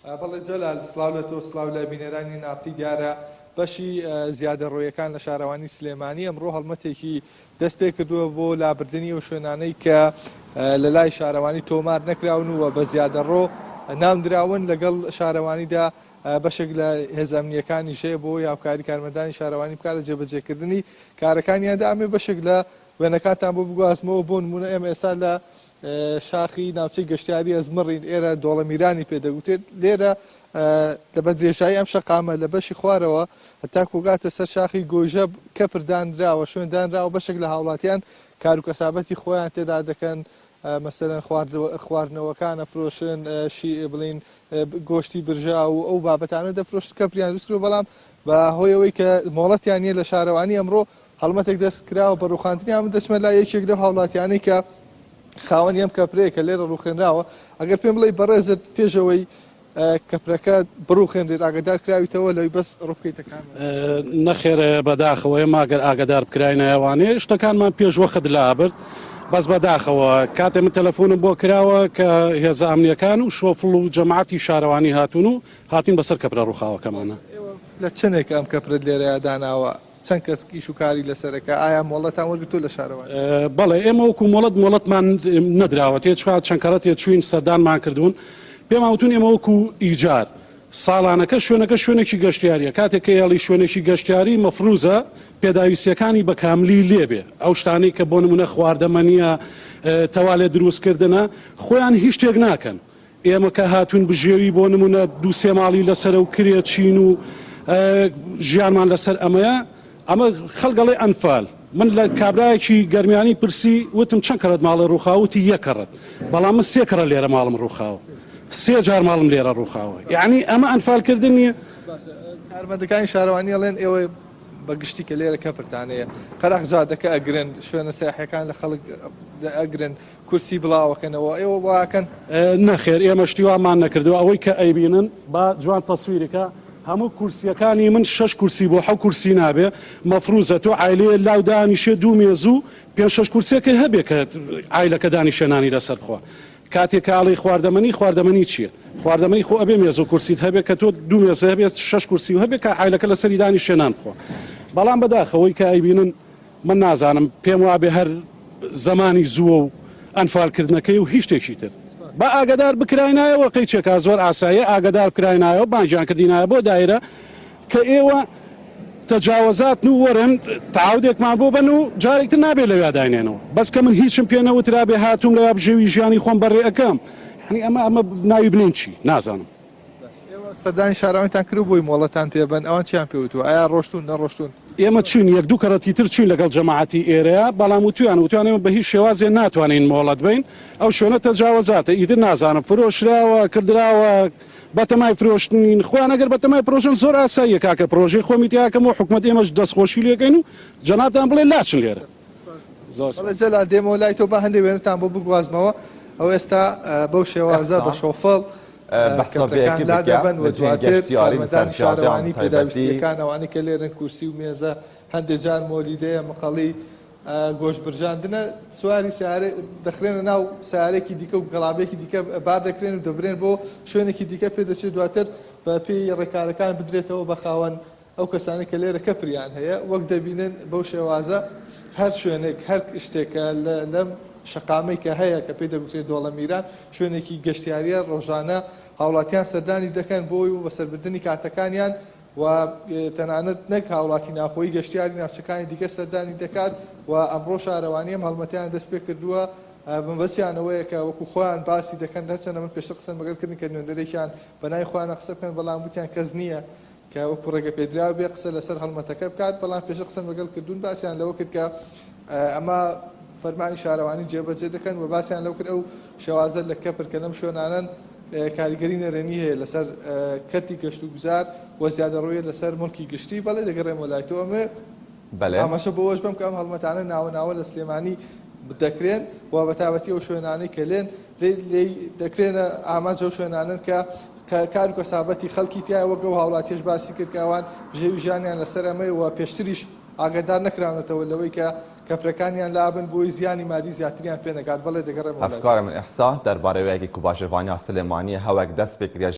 بەڵێ جەلال سڵاو لە تۆ سڵاو لە بینەرانی ناوتی دیارە بەشی زیادە ڕۆیەکان لە شارەوانی سلێمانی ئەمڕۆ هەڵمەتێکی دەست پێ کردووە بۆ لابردننی و شوێنانەی کە لە لای شارەوانی تۆمار نەکراون و بە زیادە ڕۆ نامدراون لەگەڵ شارەوانیدا بەشێک لە هێزانیەکانی ژێ بۆ یاوکاری کارمەندانی شارەوانی بکات لە جێبەجێکردنی کارەکانیاندا ئەمێ بەشێک لە وێنەکانتان بۆ بگوازمەوە بۆ نمونە ئێمە ئێستا لە شاخی ناوچەی گەشتیاری ئەزمڕین ئێرە دۆڵەمیرانی پێدەگوتێت لێرە لە بە درێژایی ئەم شەقامە لە بەشی خوارەوە هەتا کوگاتە سەر شاخی گۆژە کە پردانراوە شوێندانراوە بەشێک لە هاوڵاتیان کار و کەسابەتی خۆیان تێدا دەکەن مەسەرەن خواردنەوەکان ئەفرۆشن بڵین گۆشتی برژا و ئەو بابەتانە دەفرۆشت کە پریان دروستکرێ بەڵام بە هۆیەوەی کە مۆڵەتیان نیە لە شارەوانی ئەمڕۆ هەڵمەتێک دەست کراوە بە ڕوخاندنیان دەچمە لای یەکێک لەو هاوڵاتیانەی کە خاوەنی ئەم کەپرەیە کە لێرە ڕوخێنراوە ئەگەر پێم بڵێ بەڕێزت پێشەوەی کەپرەکە بڕوخێنرێت ئاگدار کراویتەوە لەوی بەس ڕووبکەیتەکان نەخێرە بەداخەوە ماگەر ئاگدار بکراینەوانێ شتەکانمان پێش وەخت لابرد بەس بەداخەوە کاتێ من تەلەفۆنم بۆ کراوە کە هێزە ئەمنیەکان و شۆفڵ و جەماعەتی شارەوانی هاتون و هاتین بەسەر کەپرە ڕووخاوەکەمانە لە چنێک ئەم کەپرت لێرەیە داناوە چەند کەس ئیش و کاری لەسەرەکە ئایا مۆڵەتان وەرگتو لە شارەوە بەڵێ ئێمە وەکو مۆڵەتمان نەدراوە تێچوات چەندکەڕەت تێچوین سەردانمان کردوون پێم هاوتون ئێمە وەکو ئیجار ساڵانەکە شوێنێکی گەشتیاریە کاتێک کە یاڵی شوێنێکی گەشتیاری مەفروزە پێداویستیەکانی بە کاملی لێبێ ئەو شتانەی کە بۆ نمونە خواردەمەنیە تەوالێ دروستکردنە خۆیان هیچ شتێک ناکەن ئێمە کە هاتوون بژێوی بۆ نمونە دوو سێ ماڵی لەسەر و کرێ چین و ژیانمان لەسەر ئەمەیە ئەمە خەڵگەڵی ئەنفال من لە کابرایەکی گەرمیانی پرسی وتم چەند کەڕەت ماڵە ڕووخاوتی یەکەڕەت بەڵام من سێ کەڕە لێرە ماڵم ڕووخاوە سێ جار ماڵم لێرە ڕووخاوە یعنی ئەمە ئەنفالکردن نییە کارمەندەکانی شارەوانی ئەڵێن ئێوە بەگشتی کە لێرە کەپرتانەیە قەرەق جادەکە ئەگرن شوێنە سیاحەکان لە خەڵک ئەگرن کورسی بڵاوەکەنەوە ئێوە وڵاکەن نەخێر ئێمە شتیوامان نەکردووە ئەوەی کە ئەیبینن با جوان تەسویرەکە هەموو کورسیەکانی من 6 کورسی بۆ 7 کورسی نابێ مەفروزە تۆ عیلێ لاو دانیشێ دوو مێز و 5-6 کورسێکە هەبێ کە عیلەکە دانیشێنانی لەسەر بخوا کاتێک ئاڵی خواردەمەنی چییە خواردەمەنی خۆ ئەبێ مێز و کورسیت هەبێ کە تۆ دوو مێزە هەبێت 6 کورسی و هەبێ کە عیلەکە لەسەری دانیشێنان بخوا بەڵام بەداخەوەی کە ئەیبینن من نازانم پێم وابێ هەر زمانی زووە و ئەنفالکردنەکەی و هیچ شتێکی تر با ئاگدار بکراینایەوە قەیچێکا زۆر ئاسایە ئاگدار بکراینایەوە بانجیان کردینایە بۆ دایرە کە ئێوە تەجاوزات و وەرن تعاودێکمان بۆ بن و جارێکتر نابێت لەوێ داینێنەوە بەس کە من هیچم پێ نەوترا بێ هاتووم لەوێ بژێوی ژیانی خۆم بەڕێ ئەەکەم یعنی ئەمە ناوی بنین چی نازانم سەردانی شارەوانیتان کرد بۆی مۆڵەتان پێبن ئەوان چیان پێوتوە ئایا ڕۆشتون نەڕۆشتون ئێمە چین یەک دوو کەڕەتی تر چین لەگەڵ جەماعەتی ئێرەیە بەڵام وتوانێمە بە هیچ شێوازێ ناتوانین مۆڵەت بین ئەو شوێنە تەجاوزاتە ئیتر نازانم فرۆشراوە کردراوە بەتەمای فرۆشتنین خۆیان ئەگەر بەتەمای پرۆژن زۆر ئاساییە کاکە پرۆژەی خۆمی تیاکەم و حکومەت ئێمەش دەستخۆشی لێکەین و جەنابتان بڵێ لاچن لێرە جەلا دێمەوە لای تۆ بە هەندێک وێنتان بۆ بگوازمەوە ئەو ئێستا بەو شێوازە بە شۆفڵ شارەوانی پێداویستیەکان ئەوانەی کە لێرن کورسی و مێزە هەندێک جار مۆلیدەیە مەقەڵی گۆشت برژاندنە سواری سیارە دەخرێنە ناو سیارێکی دیکە و گەڵابێکی دیکە بار دەکرێن و دەبرێن بۆ شوێنێکی دیکە پێ دەچێت دواتر بە پێی ڕێکارەکان بدرێتەوە بە خاوەن ئەو کەسانی کە لێرە کەپریان هەیە وەک دەبینن بەو شێوازە هەر شوێنێک هەر شتێکە لەم شەقامەی کە هەیە کە پێی دەگوترێت دۆڵەمیران شوێنێکی گەشتیاریە ڕۆژانە هاوڵاتیان سەردانی دەکەن بۆی و بەسەربردننی کاتەکانیان و تەنانەت نەک هاوڵاتی ناخۆی گەشتیاری ناوچەکانی دیکە سەردانی دەکات و ئەمڕۆ شارەوانیە هەڵمەتیان دەست پێ کردووە بەسییانەوەیە کە وەکو خۆیان باسی دەکەن دەچەنە من پێش قسە مەگەرکردن کە نوێنەرێکیان بەنای خۆیان قسە بکەن بەڵام وتیان کەس نییە کە وەکو ڕێگە پێدراوە بێ قسە لەسەر هەڵمەتەکە بکات بەڵام پێش قسە مەگەڵ کردوون باسییان لەوە کرد کە ئەمە فەرمانی شارەوانی جێبەجێ دەکەن و باسییان لەو کرد ئەو شێوازە لە کەپر کە لەم شوێنانن کاریگەری نەرێنی هەیە لەسەر کەرتی گەشت و گوزار و زیادە ڕۆیە لەسەر مڵکی گشتی بەڵێ دەگەڕێمە لای تۆ ئەمێ ئاماژە بۆەوەش بم کە ئەم هەڵمەتانە ناوە لە سلێمانی دەکرێن و بەتابەتی ئەو شوێنانەی کە لێن دەکرێنە ئاماژە ئەو شوێنانن کە کار و کەسابەتی خەڵکی تایە وەگە و هاوڵاتیش باسی کرد کە ئەوان ژێوی ژیانیان لەسەر ئەمەی و پێشتریش ئاگادار نەکراونەتەوە لەوەی کە کەپرەکانیان لابن بۆی زیانی مادی زیاتریان پێ نەکات بەڵێ دەگەڕێمەوە ئەفکارە من ئیحسان دەربارەی وەیەکی کوباژەوانیا سلێمانی هەوەک دەست پێ کردیا